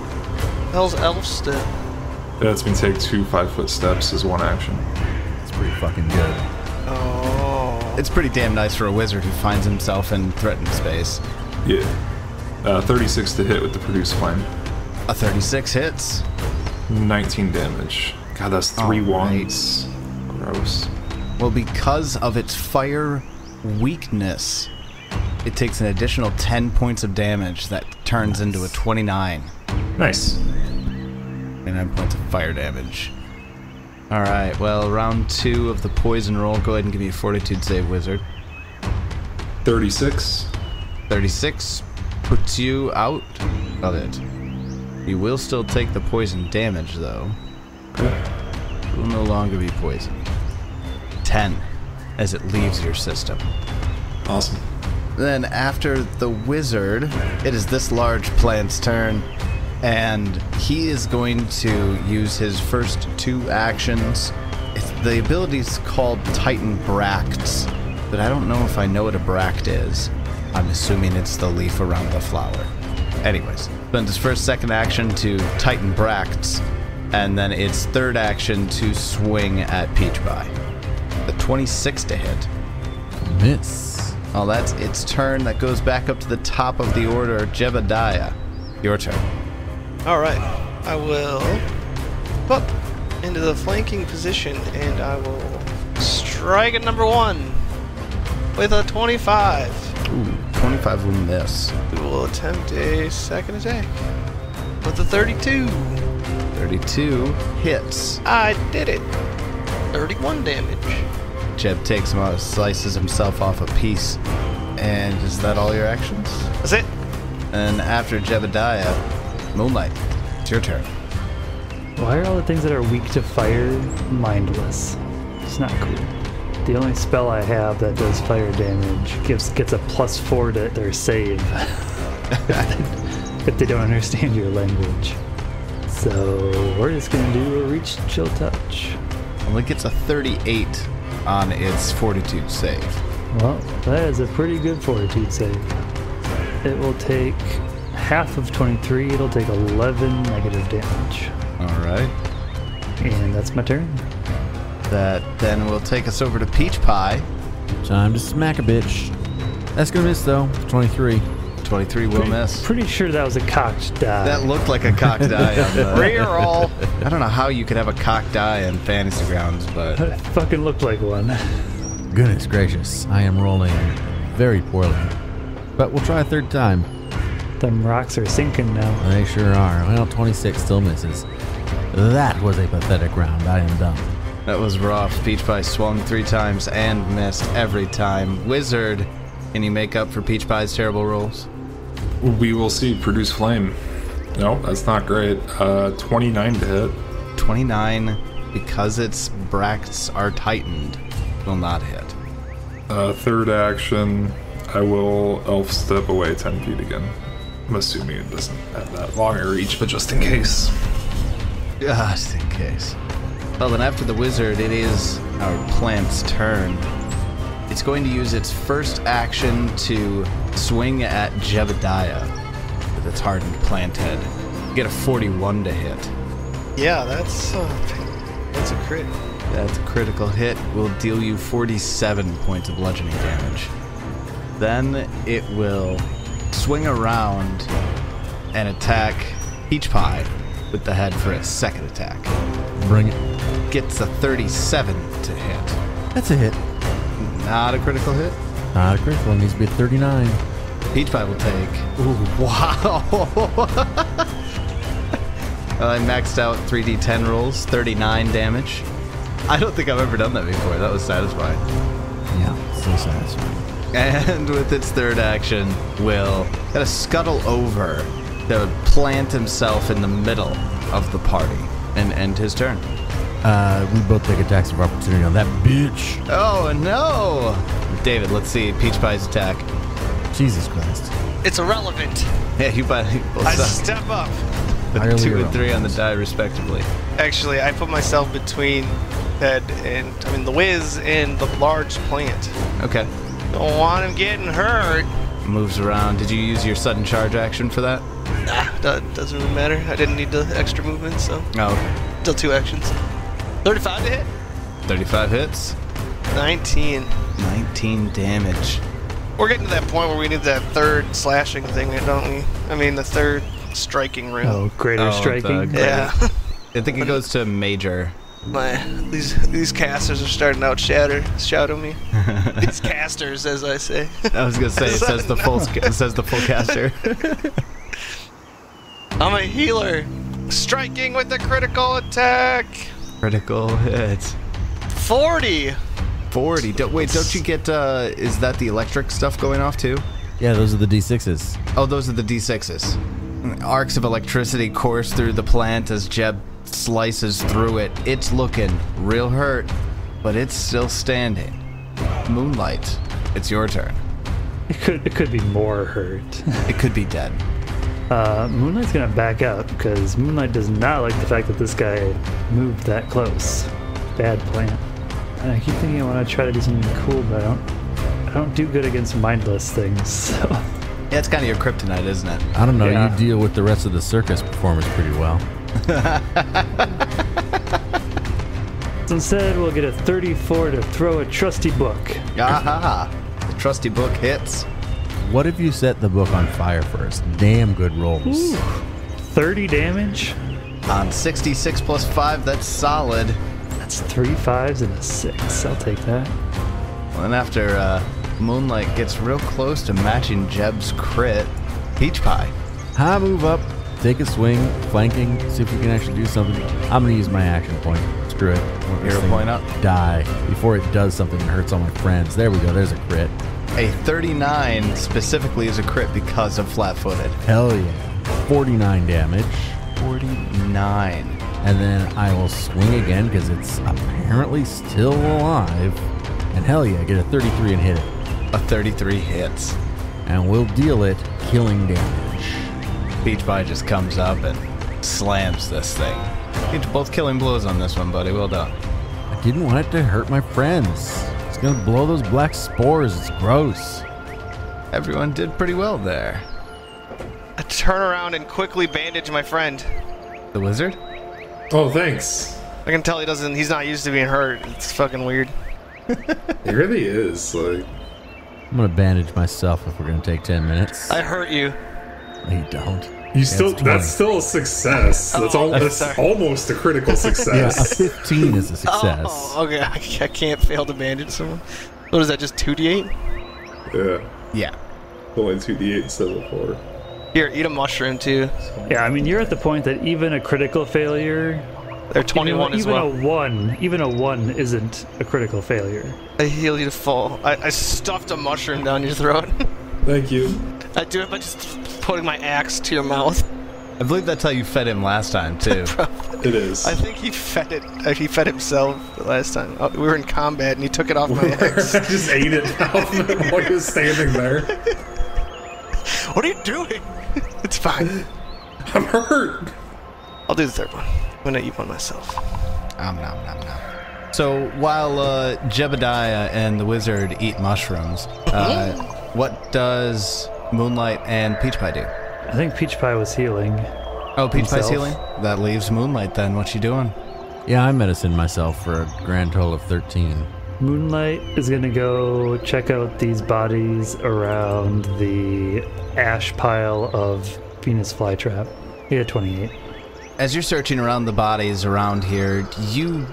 Hell's elf step. That's me take 2 5-foot steps as one action. It's pretty fucking good. Oh. It's pretty damn nice for a wizard who finds himself in threatened space. Yeah. 36 to hit with the produce flame. A 36 hits. 19 damage. God, that's 3 All right. ones. Gross. Well, because of its fire weakness, it takes an additional 10 points of damage that turns into a 29. Nice. 29 points of fire damage. Alright, well, round 2 of the poison roll. Go ahead and give me a fortitude save, wizard. 36. 36 puts you out of it. You will still take the poison damage, though. You will no longer be poisoned. 10 as it leaves your system. Awesome. Then after the wizard, it is this large plant's turn, and he is going to use his first 2 actions. The ability is called Titan Bracts, but I don't know if I know what a bract is. I'm assuming it's the leaf around the flower. Anyways, spends his first second action to Titan Bracts, and then its third action to swing at Peach Pie. The 26 to hit. Miss. Oh, that's its turn. That goes back up to the top of the order. Jebediah, your turn. Alright, I will pop into the flanking position and I will strike at number 1 with a 25. Ooh, 25 will miss. We will attempt a second attack with a 32. 32 hits. I did it. 31 damage. Jeb takes him out, slices himself off a piece. And is that all your actions? That's it. And after Jebediah, Moonlight, it's your turn. Why are all the things that are weak to fire mindless? It's not cool. The only spell I have that does fire damage gets a +4 to their save if they don't understand your language. So we're just gonna do a reach, chill, touch. Only gets a 38 on its fortitude save. Well, that is a pretty good fortitude save. It will take half of 23. It'll take 11 negative damage. All right. And that's my turn. That then will take us over to Peach Pie. Time to smack a bitch. That's gonna miss though. 23. 23 will miss. Pretty sure that was a cocked die. That looked like a cocked die on the... Reroll. I don't know how you could have a cocked die in Fantasy Grounds, but... It fucking looked like one. Goodness gracious, I am rolling very poorly. But we'll try a third time. Them rocks are sinking now. They sure are. Well, 26 still misses. That was a pathetic round. I am done. That was rough. Peach Pie swung 3 times and missed every time. Wizard, can you make up for Peach Pie's terrible rolls? We will see. Produce flame. No, that's not great. 29 to hit. 29, because its bracts are tightened, will not hit. Third action, I will elf step away 10 feet again. I'm assuming it doesn't have that long a reach, but just in case. Just in case. Well, then after the wizard, it is our plant's turn. It's going to use its first action to swing at Jebediah with its hardened plant head. Get a 41 to hit. Yeah, that's a crit. That's a critical hit. Will deal you 47 points of bludgeoning damage. Then it will swing around and attack Peach Pie with the head for its second attack. Bring it. Gets a 37 to hit. That's a hit. Not a critical hit. Not a critical. It needs to be a 39. Peach Pie will take... Ooh, wow! I maxed out 3d10 rolls, 39 damage. I don't think I've ever done that before. That was satisfying. Yeah, so satisfying. And with its third action, will kind of scuttle over to plant himself in the middle of the party and end his turn. We both take attacks of opportunity on that bitch. Oh, no! David, let's see Peach Pie's attack. Jesus Christ. It's irrelevant. Yeah, you both I suck. step up. Entirely 2 and irrelevant. 3 on the die, respectively. Actually, I put myself between the whiz and the large plant. Okay. Don't want him getting hurt. Moves around. Did you use your sudden charge action for that? Nah, that doesn't really matter. I didn't need the extra movement, so Oh, okay. still 2 actions. 35 to hit. 35 hits. 19. 19 damage. We're getting to that point where we need that third slashing thing, don't we? I mean, the third striking room. Oh, greater striking. the- Yeah. I think it goes to major These casters are starting to shadow me. These casters, as I say. I was gonna say it says the full caster. I'm a healer, striking with a critical attack. Critical hit. 40. 40. Wait, don't you get? Is that the electric stuff going off too? Yeah, those are the D6s. Oh, those are the D6s. Arcs of electricity course through the plant as Jeb slices through it. It's looking real hurt, but it's still standing. Moonlight, it's your turn. It could be more hurt. It could be dead. Moonlight's gonna back up because Moonlight does not like the fact that this guy moved that close. Bad plan. And I keep thinking I want to try to do something cool, but I don't do good against mindless things. So. Yeah, it's kind of your kryptonite, isn't it? I don't know. Yeah. You deal with the rest of the circus performers pretty well. So instead, we'll get a 34 to throw a trusty book. Aha! The trusty book hits. What if you set the book on fire first? Damn good rolls. Ooh, 30 damage. On 66 plus 5, that's solid. That's 3 5s and a 6. I'll take that. And after Moonlight gets real close to matching Jeb's crit, Peach Pie. I move up, take a swing, flanking, see if we can actually do something. I'm going to use my action point. Screw it. I want this Hero thing point up. Die before it does something that hurts all my friends. There we go. There's a crit. A 39 specifically is a crit because of flat-footed. Hell yeah. 49 damage. 49. And then I will swing again because it's apparently still alive. And hell yeah, get a 33 and hit it. A 33 hits. And we'll deal it killing damage. Peach Pie just comes up and slams this thing. Get both killing blows on this one, buddy. Well done. I didn't want it to hurt my friends. It's gonna blow those black spores. It's gross. Everyone did pretty well there. I turn around and quickly bandage my friend. The wizard? Oh, thanks. I can tell he's not used to being hurt. It's fucking weird. It really is. Like, I'm gonna bandage myself if we're gonna take 10 minutes. I hurt you. No, you don't. that's still a success. That's almost a critical success. Yeah, a 15 is a success. Oh, okay. I can't fail to bandage someone. What is that, just 2d8? Yeah. Yeah. Only 2d8 instead of 4. Here, eat a mushroom too. Yeah, I mean, you're at the point that even a critical failure, They're 21 as well. Even a 1 isn't a critical failure. I heal you to full. I stuffed a mushroom down your throat. Thank you. I do it by just putting my axe to your mouth. I believe that's how you fed him last time, too. It is. I think he fed it. He fed himself the last time. We were in combat and he took it off my axe. I just ate it off him while he was standing there. What are you doing? It's fine. I'm hurt. I'll do the third one. I'm gonna eat one myself. Nom, nom, nom, nom. So while Jebediah and the wizard eat mushrooms, what does Moonlight and Peach Pie do? I think Peach Pie was healing. Oh, Peach Pie's himself. healing? That leaves Moonlight then. What you doing? Yeah, I medicine myself for a grand total of 13. Moonlight is gonna go check out these bodies around the ash pile of Venus flytrap. Yeah, 28. As you're searching around the bodies around here, you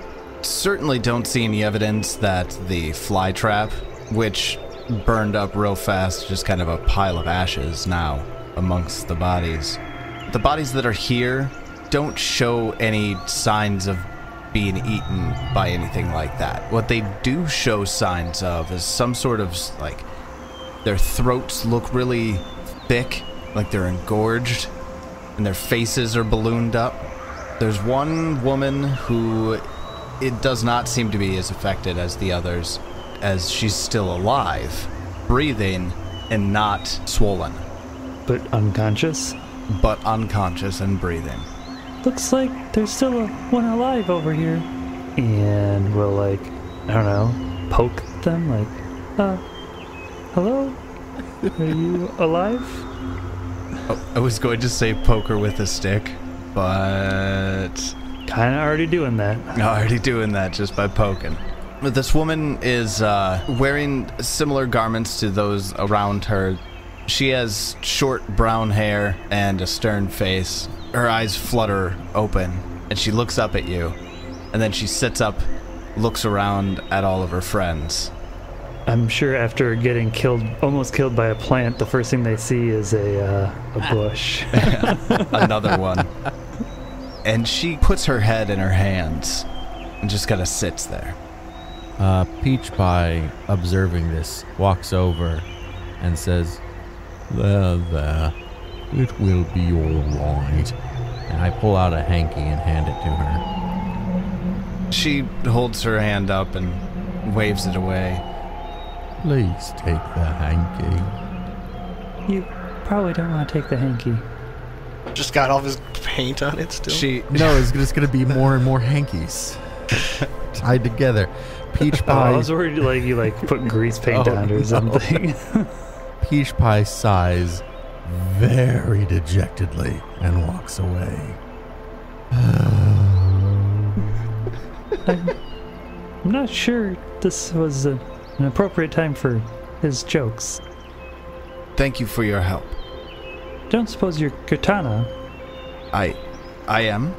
certainly don't see any evidence that the flytrap, which burned up real fast, just kind of a pile of ashes now amongst the bodies. The bodies that are here don't show any signs of being eaten by anything like that. What they do show signs of is some sort of, like, their throats look really thick, like they're engorged, and their faces are ballooned up. There's one woman who it does not seem to be as affected as the others, as she's still alive, breathing, and not swollen, But unconscious? but unconscious and breathing. Looks like there's still one alive over here. And we'll, like, I don't know, poke them, like, hello? Are you alive? Oh, I was going to say poker with a stick, but Kinda already doing that. already doing that just by poking. But this woman is wearing similar garments to those around her. She has short brown hair and a stern face. Her eyes flutter open, and she looks up at you. And then she sits up, looks around at all of her friends. I'm sure after getting killed, almost killed by a plant, the first thing they see is a bush. Another one. And she puts her head in her hands and just kind of sits there. Peach Pie, observing this, walks over and says, There, it will be all right. And I pull out a hanky and hand it to her. She holds her hand up and waves it away. Please take the hanky. You probably don't want to take the hanky. Just got all of his paint on it still. No, it's just going to be more and more hankies tied together. Peach Pie. I was worried you put grease paint on it or something. Peach Pie sighs very dejectedly and walks away. I'm not sure this was an appropriate time for his jokes. Thank you for your help. Don't suppose you're Katana? I am.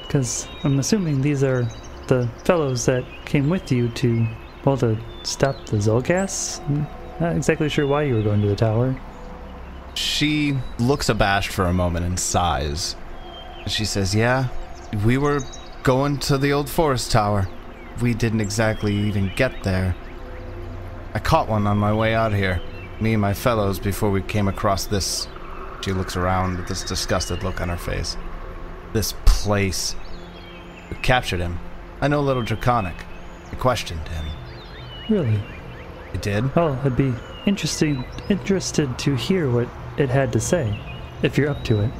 Because I'm assuming these are the fellows that came with you to stop the Zolgas? I'm not exactly sure why you were going to the tower. She looks abashed for a moment and sighs. She says, yeah, we were going to the old forest tower. We didn't exactly even get there. I caught one on my way out here. Me and my fellows before we came across this. She looks around with this disgusted look on her face. This place. We captured him. I know a little Draconic. I questioned him. Really? You did? Well, I'd be interested to hear what it had to say, if you're up to it.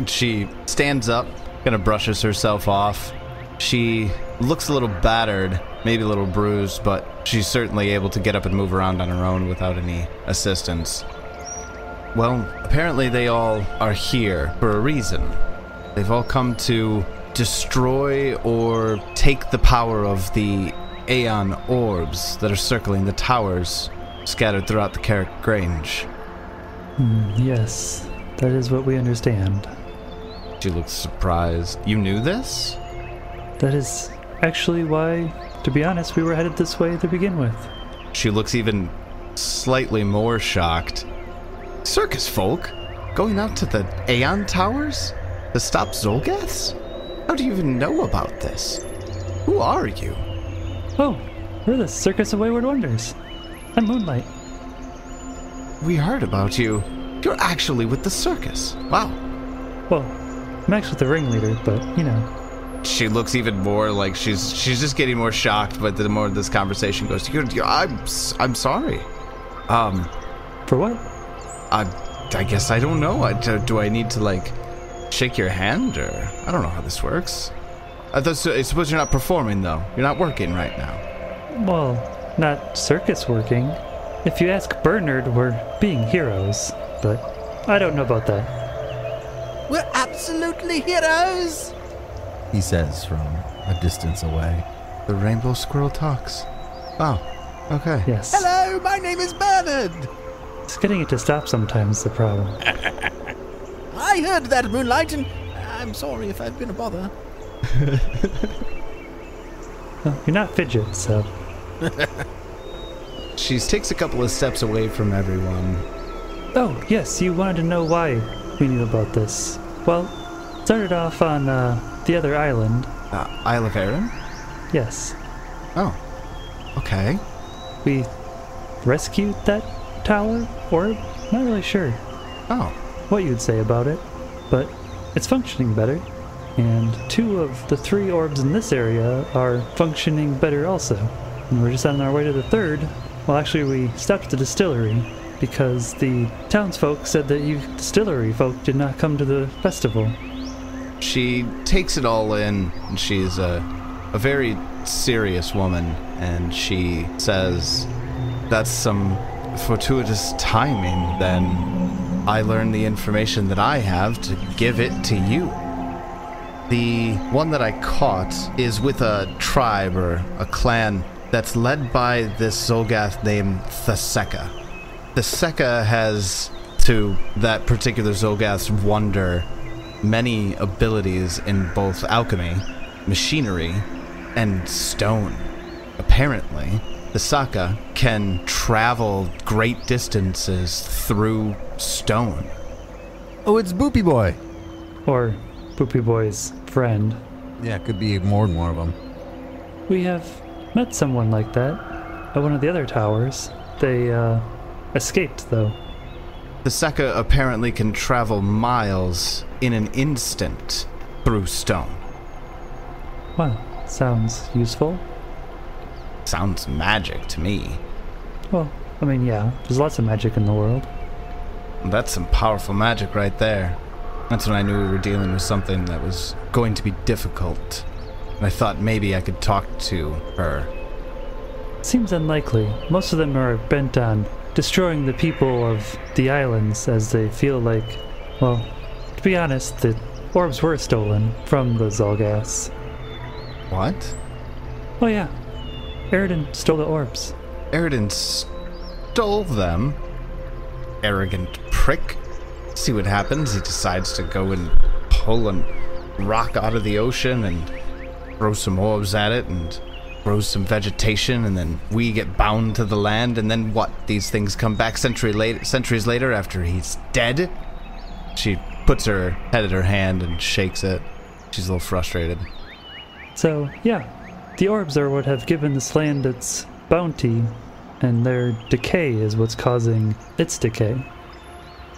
She stands up, kind of brushes herself off. She looks a little battered, maybe a little bruised, but she's certainly able to get up and move around on her own without any assistance. Well, apparently they all are here for a reason. They've all come to destroy or take the power of the Aeon orbs that are circling the towers scattered throughout the Carrick Grange. Yes, that is what we understand. She looks surprised. You knew this? That is actually why, to be honest, we were headed this way to begin with. She looks even slightly more shocked. Circus folk? Going out to the Aeon Towers? To stop Zolgaths? How do you even know about this? Who are you? Oh, we're the Circus of Wayward Wonders. I'm Moonlight. We heard about you. You're actually with the circus. Wow. Well, I'm actually the ringleader, but, you know. She looks even more like she's just getting more shocked, but the more this conversation goes, I'm sorry. For what? I guess I don't know. Do I need to, shake your hand, or I don't know how this works. I suppose you're not performing, though. You're not working right now. Well, not circus working. If you ask Bernard, we're being heroes, but I don't know about that. We're absolutely heroes, he says from a distance away. The rainbow squirrel talks. Oh, okay. Yes. Hello, my name is Bernard. It's getting it to stop sometimes the problem. I heard that, Moonlight, and I'm sorry if I've been a bother. Well, you're not Fidget, so... She takes a couple of steps away from everyone. Oh, yes, you wanted to know why we knew about this. Well, it started off on the other island. Isle of Arran? Yes. Oh, okay. We rescued that tower orb? Not really sure Oh. what you'd say about it, but it's functioning better. And 2 of the 3 orbs in this area are functioning better also. And we're just on our way to the 3rd. Well, actually, we stopped at the distillery because the townsfolk said that you distillery folk did not come to the festival. She takes it all in, and she's a very serious woman, and she says, that's some fortuitous timing, then. I learned the information that I have to give it to you. The one that I caught is with a tribe or a clan that's led by this Zolgath named Theseka. Theseka has, to that particular Zolgath's wonder, many abilities in both alchemy machinery and stone. Apparently, the Saka can travel great distances through stone. Oh, it's Boopy Boy. Or Poopy Boy's friend. Yeah, could be more than one of them. We have met someone like that at one of the other towers. They escaped, though. The Saka apparently can travel miles in an instant through stone. Well, sounds useful. Sounds magic to me. Well, I mean, yeah, there's lots of magic in the world. That's some powerful magic right there. That's when I knew we were dealing with something that was going to be difficult. And I thought maybe I could talk to her. Seems unlikely. Most of them are bent on destroying the people of the islands as they feel like, well, to be honest, the orbs were stolen from the Zolgaths. What? Oh yeah, Eridan stole the orbs. Eridan stole them? Arrogant prick. See what happens. He decides to go and pull a rock out of the ocean and throw some orbs at it and grow some vegetation, and then we get bound to the land, and then what? These things come back centuries later after he's dead? She puts her head in her hand and shakes it. She's a little frustrated. So, yeah, the orbs are what have given this land its bounty, and their decay is what's causing its decay.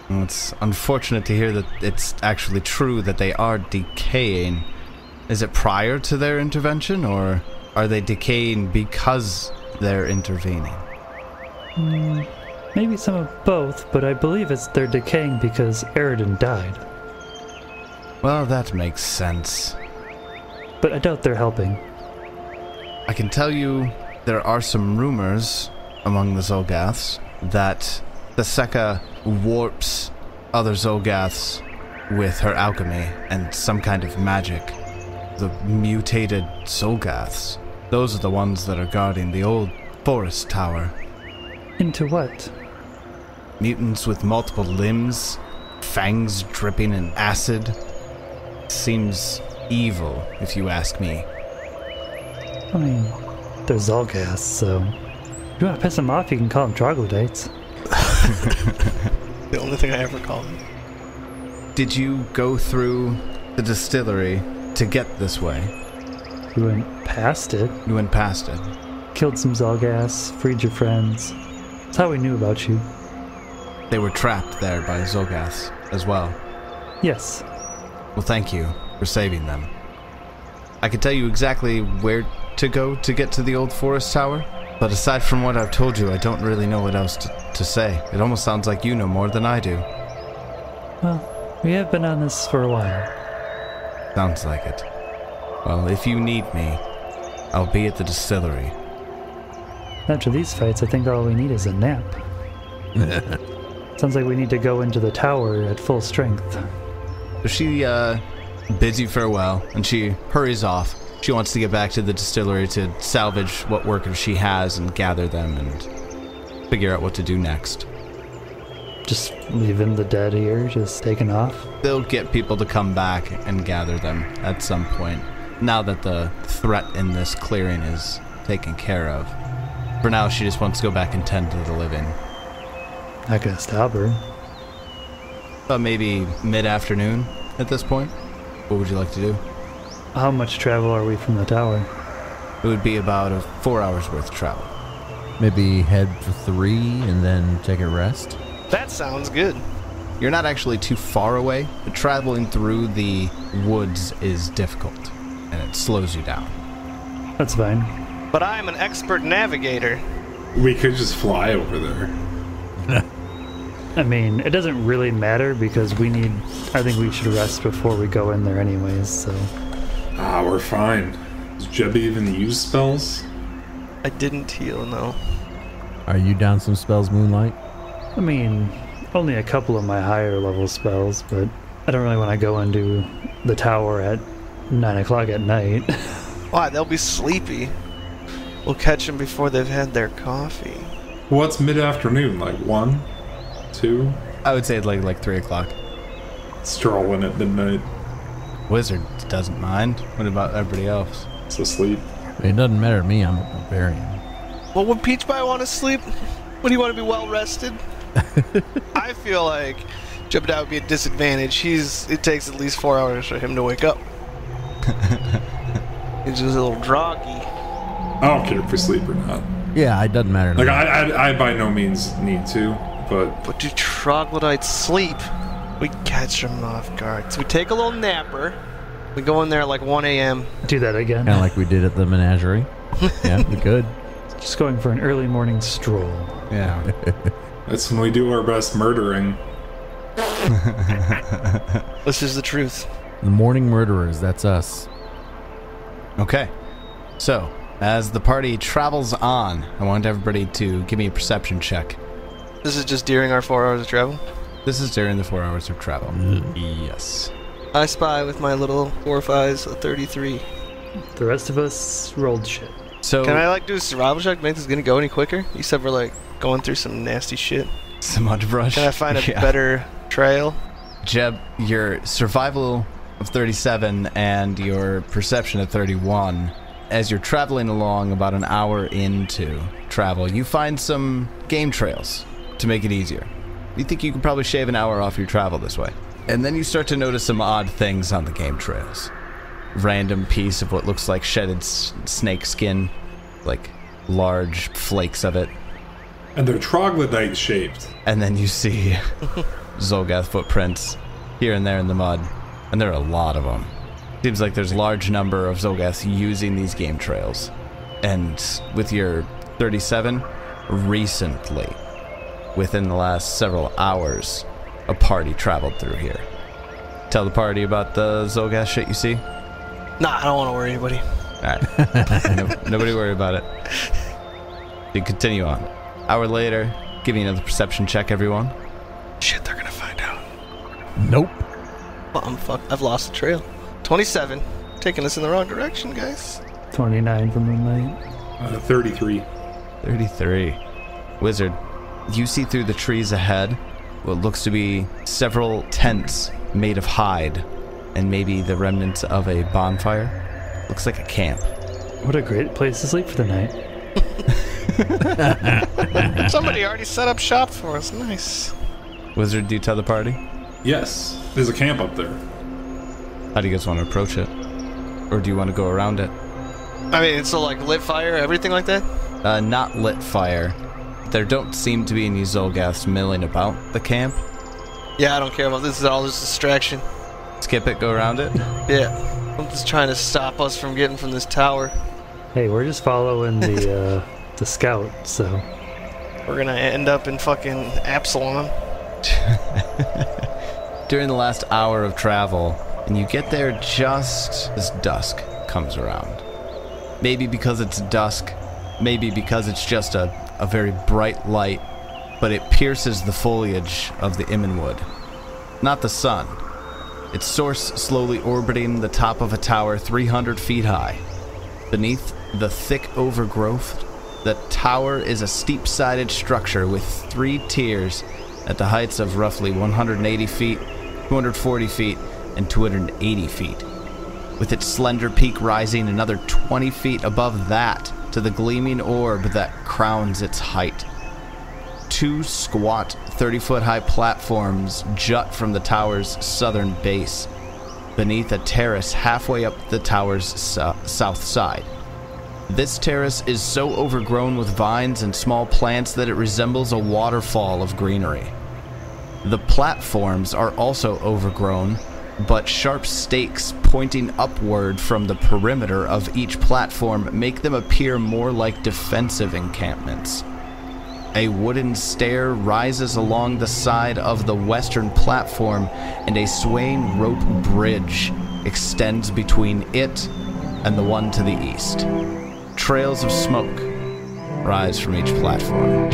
Well, it's unfortunate to hear that it's actually true that they are decaying. Is it prior to their intervention, or are they decaying because they're intervening? Maybe some of both, but I believe they're decaying because Eridan died. Well, that makes sense. But I doubt they're helping. I can tell you there are some rumors among the Zolgaths that the Seka warps other Zolgaths with her alchemy and some kind of magic. The mutated Zolgaths, those are the ones that are guarding the old forest tower. Into what? Mutants with multiple limbs, fangs dripping in acid. Seems evil, if you ask me. I mean, they're Zolgaths, so if you want to piss them off, you can call them troglodytes. The only thing I ever call them. Did you go through the distillery to get this way? We went past it, You went past it. killed some Zolgaths, freed your friends. That's how we knew about you. They were trapped there by Zolgaths as well. Yes. Well, thank you for saving them. I can tell you exactly where to go to get to the old forest tower, but aside from what I've told you, I don't really know what else to say. It almost sounds like you know more than I do. Well, we have been on this for a while. Sounds like it. Well, if you need me, I'll be at the distillery. After these fights, I think all we need is a nap. Sounds like we need to go into the tower at full strength. So she bids you farewell, and she hurries off. She wants to get back to the distillery to salvage what workers she has and gather them and figure out what to do next. Just leaving the dead here, just taking off. They'll get people to come back and gather them at some point, now that the threat in this clearing is taken care of. For now, she just wants to go back and tend to the living. Not gonna stop her. But maybe mid-afternoon at this point? What would you like to do? How much travel are we from the tower? It would be about 4 hours worth of travel. Maybe head for 3 and then take a rest. That sounds good. You're not actually too far away, but traveling through the woods is difficult, and it slows you down. That's fine. But I'm an expert navigator. We could just fly over there. I mean, it doesn't really matter because I think we should rest before we go in there anyways, so. Ah, we're fine. Does Jeb even use spells? I didn't heal, no. Are you down some spells, Moonlight? I mean, only a couple of my higher level spells, but I don't really want to go into the tower at 9 o'clock at night. Why? They'll be sleepy. We'll catch them before they've had their coffee. What's mid-afternoon? Like 1? 2? I would say like 3 o'clock. Strolling at midnight. Wizard doesn't mind. What about everybody else? It's asleep. It doesn't matter to me. I'm a barbarian. Well, would Peach Pie want to sleep? Would he want to be well rested? I feel like Jebediah would be a disadvantage. It takes at least 4 hours for him to wake up. He's just a little groggy. I don't care if we sleep or not. Yeah, it doesn't matter to Like, me. I by no means need to, but do troglodytes sleep? We catch them off guard. So we take a little napper. We go in there at like 1 a.m. Do that again. Kind of like we did at the menagerie. Yeah, we could. Just going for an early morning stroll. Yeah. that's when we do our best murdering. This is the truth. The morning murderers, that's us. Okay. So, as the party travels on, I want everybody to give me a perception check. This is just during our 4 hours of travel. This is during the 4 hours of travel. Yes. I spy with my little 4-5s, a 33. The rest of us rolled shit. So, Can I like do a survival check? Make this gonna go any quicker? You said we're like going through some nasty shit. some underbrush. Can I find a better trail? Jeb, your survival of 37 and your perception of 31. As you're traveling along about an hour into travel, you find some game trails to make it easier. You think you could probably shave an hour off your travel this way. And then you start to notice some odd things on the game trails. Random piece of what looks like shedded snake skin, like large flakes of it. And they're troglodyte shaped. And then you see Zolgath footprints here and there in the mud. And there are a lot of them. Seems like there's a large number of Zolgaths using these game trails. And with your 37, recently, within the last several hours, a party traveled through here. Tell the party about the Zolgath shit you see? Nah, I don't want to worry anybody. Alright. Nobody worry about it. You continue on. Hour later, give me another perception check, everyone. Shit, they're gonna find out. Nope. Well, I'm fucked. I've lost the trail. 27. Taking us in the wrong direction, guys. 29 from Moonlight. 33. 33. Wizard, you see through the trees ahead what looks to be several tents made of hide and maybe the remnants of a bonfire. Looks like a camp. What a great place to sleep for the night. Somebody already set up shop for us. Nice. Wizard, do you tell the party? Yes, there's a camp up there. How do you guys want to approach it? Or do you want to go around it? I mean, it's so like lit fire, everything like that? Not lit fire. There don't seem to be any Zolgaths milling about the camp. Yeah, I don't care about this. This is all just distraction. Skip it, go around it. Yeah. I'm just trying to stop us from getting from this tower. Hey, we're just following the scout, so... We're gonna end up in fucking Absalom. During the last hour of travel, and you get there just as dusk comes around. Maybe because it's dusk, maybe because it's just a very bright light, but it pierces the foliage of the Immenwood. Not the sun. Its source slowly orbiting the top of a tower 300 feet high. Beneath the thick overgrowth, the tower is a steep-sided structure with 3 tiers at the heights of roughly 180 feet, 240 feet, and 280 feet, with its slender peak rising another 20 feet above that to the gleaming orb that crowns its height. 2 squat 30-foot-high platforms jut from the tower's southern base, beneath a terrace halfway up the tower's south side. This terrace is so overgrown with vines and small plants that it resembles a waterfall of greenery. The platforms are also overgrown, but sharp stakes pointing upward from the perimeter of each platform make them appear more like defensive encampments. A wooden stair rises along the side of the western platform, and a swaying rope bridge extends between it and the one to the east. Trails of smoke rise from each platform.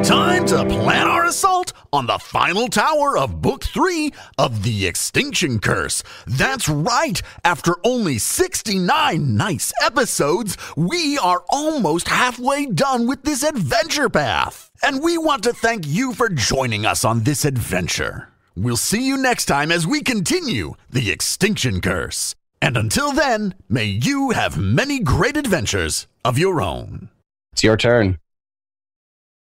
Time to plan our assault on the final tower of Book 3 of the Extinction Curse. That's right, after only 69 nice episodes, we are almost halfway done with this adventure path. And we want to thank you for joining us on this adventure. We'll see you next time as we continue the Extinction Curse. And until then, may you have many great adventures of your own. It's your turn.